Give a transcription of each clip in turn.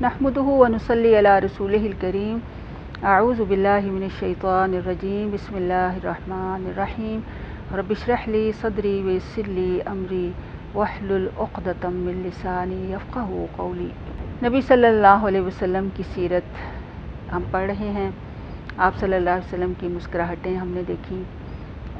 नहमदुहु व नुसल्ली अला रसूलिहिल करीम। अऊज़ु बिल्लाहि मिनश शैतानिर रजीम। बिस्मिल्लाहिर रहमानिर रहीम। रब्बि इश्रह ली सदरी व यस्सिर ली अमरी वहलुल उक़दतम मिन लिसानी यफ़क़हू क़ौली। नबी सल्लल्लाहु अलैहि वसल्लम की सीरत हम पढ़ रहे हैं। आप सल्लल्लाहु अलैहि वसल्लम की मुस्कुराहटें हमने देखी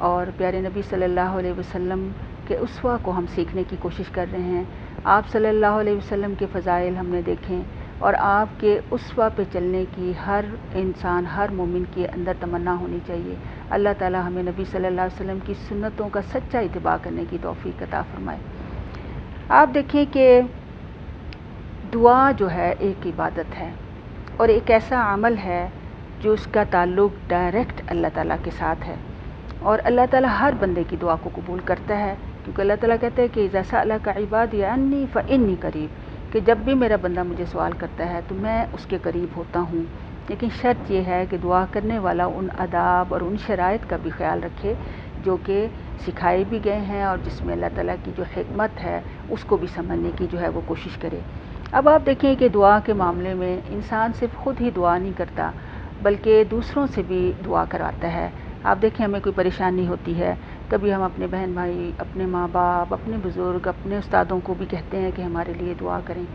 और प्यारे नबी सल्लल्लाहु अलैहि वसल्लम के उसवा को हम सीखने की कोशिश कर रहे हैं। आप सल्लल्लाहु अलैहि वसल्लम के फ़ज़ाइल हमने देखें और आपके उसवा पे चलने की हर इंसान, हर मोमिन के अंदर तमन्ना होनी चाहिए। अल्लाह ताला हमें नबी सल्लल्लाहु अलैहि वसल्लम की सुन्नतों का सच्चा इत्तिबा करने की तौफ़ीक़ अता फ़रमाए। आप देखें कि दुआ जो है एक इबादत है और एक ऐसा अमल है जो उसका ताल्लुक़ डायरेक्ट अल्लाह ताला के साथ है और अल्लाह ताला हर बंदे की दुआ को कबूल करता है, क्योंकि अल्लाह ताला कहते हैं कि इज़ा सअलका इबादी अन्नी फ़इन्नी करीब, कि जब भी मेरा बंदा मुझे सवाल करता है तो मैं उसके करीब होता हूँ। लेकिन शर्त यह है कि दुआ करने वाला उन आदाब और उन शराइत का भी ख्याल रखे जो कि सिखाए भी गए हैं और जिसमें अल्लाह ताला की जो हिकमत है उसको भी समझने की जो है वो कोशिश करे। अब आप देखें कि दुआ के मामले में इंसान सिर्फ ख़ुद ही दुआ नहीं करता बल्कि दूसरों से भी दुआ करवाता है। आप देखें, हमें कोई परेशानी होती है, कभी हम अपने बहन भाई, अपने माँ बाप, अपने बुज़ुर्ग, अपने उस्तादों को भी कहते हैं कि हमारे लिए दुआ करें।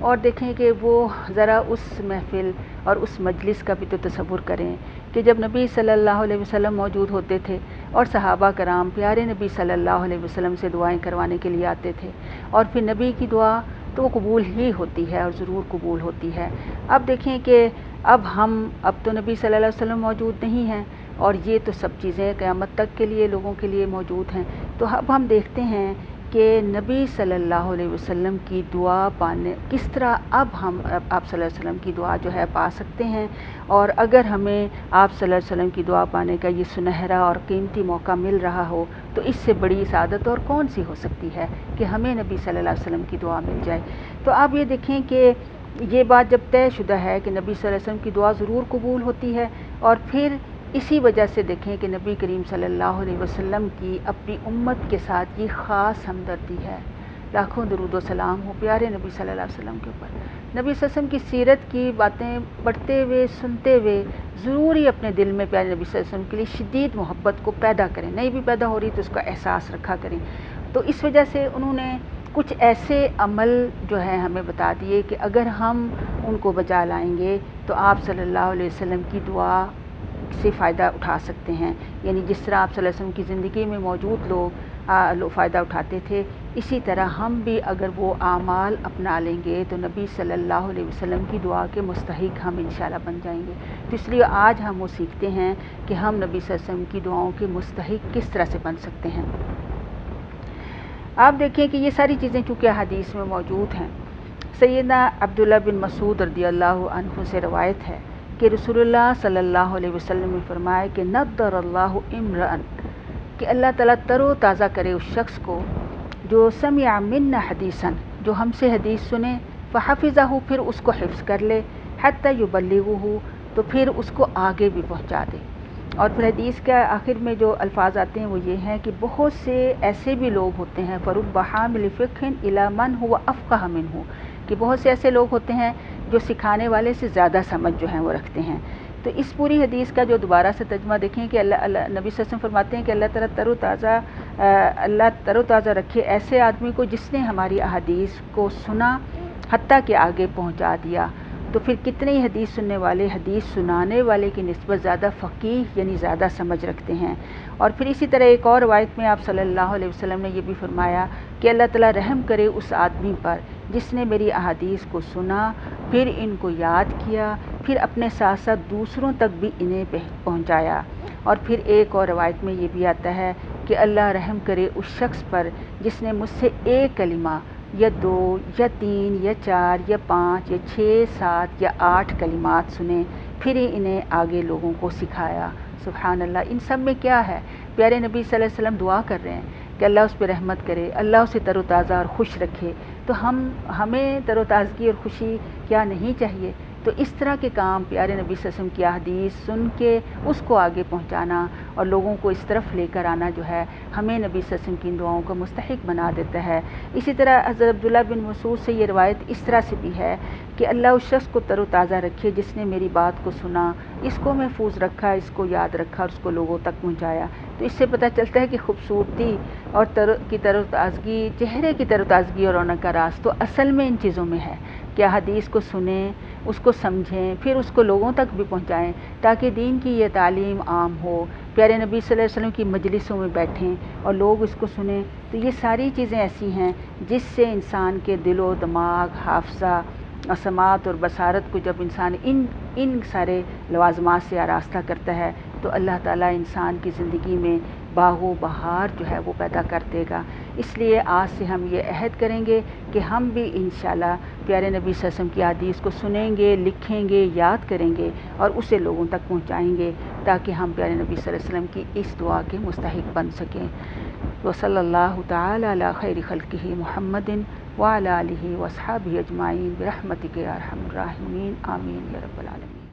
और देखें कि वो ज़रा उस महफ़िल और उस मजलिस का भी तो तसव्वुर करें कि जब नबी सल्लल्लाहु अलैहि वसल्लम मौजूद होते थे और सहाबा कराम प्यारे नबी सल्लल्लाहु अलैहि वसल्लम से दुआएं करवाने के लिए आते थे और फिर नबी की दुआ तो वो कबूल ही होती है और ज़रूर कबूल होती है। अब देखें कि अब तो नबी सल्लल्लाहु अलैहि वसल्लम मौजूद नहीं हैं और ये तो सब चीज़ें क़यामत तक के लिए लोगों के लिए मौजूद हैं। तो अब हम देखते हैं कि नबी सल्लल्लाहु अलैहि वसल्लम की दुआ पाने किस तरह अब हम आप सल्लल्लाहु अलैहि वसल्लम की दुआ जो है पा सकते हैं। और अगर हमें आप सल्लल्लाहु अलैहि वसल्लम की दुआ पाने का ये सुनहरा और कीमती मौका मिल रहा हो तो इससे बड़ी सादत और कौन सी हो सकती है कि हमें नबी सल्लल्लाहु अलैहि वसल्लम की दुआ मिल जाए। तो आप ये देखें कि ये बात जब तयशुदा है कि नबी सल्लल्लाहु अलैहि वसल्लम की दुआ ज़रूर कबूल होती है और फिर इसी वजह से देखें कि नबी करीम सल्लल्लाहु अलैहि वसल्लम की अपनी उम्मत के साथ ये ख़ास हमदर्दी है। लाखों दरूद व सलाम हो प्यारे नबी सल्लल्लाहु अलैहि वसल्लम के ऊपर। नबी सल्लल्लाहु अलैहि वसल्लम की सीरत की बातें पढ़ते हुए, सुनते हुए ज़रूर ही अपने दिल में प्यारे नबी सल्लल्लाहु अलैहि वसल्लम के लिए शदीद मोहब्बत को पैदा करें। नहीं भी पैदा हो रही तो उसका एहसास रखा करें। तो इस वजह से उन्होंने कुछ ऐसे अमल जो है हमें बता दिए कि अगर हम उनको बजा लाएंगे तो आप सल्लल्लाहु अलैहि वसल्लम की दुआ से फ़ायदा उठा सकते हैं। यानी जिस तरह आप सल्लल्लाहु अलैहि वसल्लम की ज़िंदगी में मौजूद लोग फ़ायदा उठाते थे, इसी तरह हम भी अगर वो आमाल अपना लेंगे तो नबी सल्लल्लाहु अलैहि वसल्लम की दुआ के मुस्तहिक हम इंशाअल्लाह बन जाएंगे। तो इसलिए आज हम वो सीखते हैं कि हम नबी सल्लल्लाहु अलैहि वसल्लम की दुआओं के मुस्तहिक किस तरह से बन सकते हैं। आप देखें कि ये सारी चीज़ें चूँकि हदीस में मौजूद हैं। सैयदना अब्दुल्लाह बिन मसूद रज़ियल्लाहु अन्हु से रवायत है कि रसूलुल्लाह सल्लल्लाहु अलैहि वसल्लम ने फरमाया कि नद्दरल्लाहु इम्रअन, कि अल्लाह ताला तरो ताज़ा करे उस शख्स को जो समिअ मिन्ना हदीसन, जो हमसे हदीस सुने, फ़हफ़िज़हु, फिर उसको हिफ्ज़ कर ले, हत्ता युबल्लिगुहु, तो फिर उसको आगे भी पहुँचा दे। और फिर हदीस के आखिर में जो अल्फाज आते हैं वो ये हैं कि बहुत से ऐसे भी लोग होते हैं फ़रुब्ब हामिल फ़िक़्हिन इला मन हुवा अफ़क़ह मिन्हु, कि बहुत से ऐसे लोग होते हैं जो सिखाने वाले से ज़्यादा समझ जो है वो रखते हैं। तो इस पूरी हदीस का जो दोबारा से तर्जुमा देखें कि अल्लाह नबी सल्लल्लाहु अलैहि वसल्लम फरमाते हैं कि अल्लाह तरोताज़ा रखे ऐसे आदमी को जिसने हमारी अहादीस को सुना हत्ता के आगे पहुँचा दिया। तो फिर कितने ही हदीस सुनने वाले हदीस सुनाने वाले की निस्बत ज़्यादा फ़क़ीह यानी ज़्यादा समझ रखते हैं। और फिर इसी तरह एक और रवायत में आप सल्लल्लाहु अलैहि वसल्लम ने ये भी फरमाया कि अल्लाह ताला रहम करे उस आदमी पर जिसने मेरी अहादीस को सुना, फिर इनको याद किया, फिर अपने साथ साथ दूसरों तक भी इन्हें पहुँचाया। और फिर एक और रवायत में ये भी आता है कि अल्लाह रहम करे उस शख्स पर जिसने मुझसे एक कलिमा या 2 या 3 या 4 या 5 या 6 7 या 8 कलिमात सुने, फिर इन्हें आगे लोगों को सिखाया। सुभान अल्लाह। इन सब में क्या है, प्यारे नबी सल्लल्लाहु अलैहि वसल्लम दुआ कर रहे हैं कि अल्लाह उस पर रहमत करे, अल्लाह उसे तरोताज़ा और खुश रखे। तो हमें तरोताज़गी और खुशी क्या नहीं चाहिए تو اس طرح کے کام پیارے نبی صلی اللہ علیہ وسلم کی احادیث سن کے اس کو آگے پہنچانا اور لوگوں کو اس طرف لے کر آنا جو ہے ہمیں نبی صلی اللہ علیہ وسلم کی ان دعاؤں کا مستحق بنا دیتا ہے۔ اسی طرح حضرت عبداللہ بن مسعود سے یہ روایت اس طرح سے بھی ہے کہ اللہ اس شخص کو تر و تازہ رکھے جس نے میری بات کو سنا، اس کو محفوظ رکھا، اس کو یاد رکھا اور اس کو لوگوں تک پہنچایا۔ تو اس سے پتہ چلتا ہے کہ خوبصورتی اور تر و تازگی، چہرے کی تر و تازگی اور رونق کا راز تو اصل میں ان چیزوں میں ہے کہ حدیث کو سنیں، اس کو سمجھیں، پھر اس کو لوگوں تک بھی پہنچائیں تاکہ دین کی یہ تعلیم عام ہو، پیارے نبی صلی اللہ علیہ وسلم کی مجلسوں میں بیٹھیں اور لوگ اس کو سنیں۔ تو یہ ساری چیزیں ایسی ہیں جس سے انسان کے دل و دماغ، حافظہ، سماعت اور بصارت کو جب انسان ان سارے لوازمات سے آراستہ کرتا ہے تو اللہ تعالیٰ انسان کی زندگی میں باغ و بہار جو ہے وہ پیدا کر دے گا۔ اس لیے آج سے ہم یہ عہد کریں گے کہ ہم بھی انشاءاللہ پیارے نبی صلی اللہ علیہ وسلم کی حدیث کو سنیں گے، لکھیں گے، یاد کریں گے اور اسے لوگوں تک پہنچائیں گے تاکہ ہم پیارے نبی صلی اللہ علیہ وسلم کی اس دعا کے مستحق بن سکیں۔ وصلی اللہ تعالی علی خیر خلقہ محمد وعلی آلہ واصحابہ اجمعین برحمتک یا ارحم الراحمین، آمین یا رب العالمین۔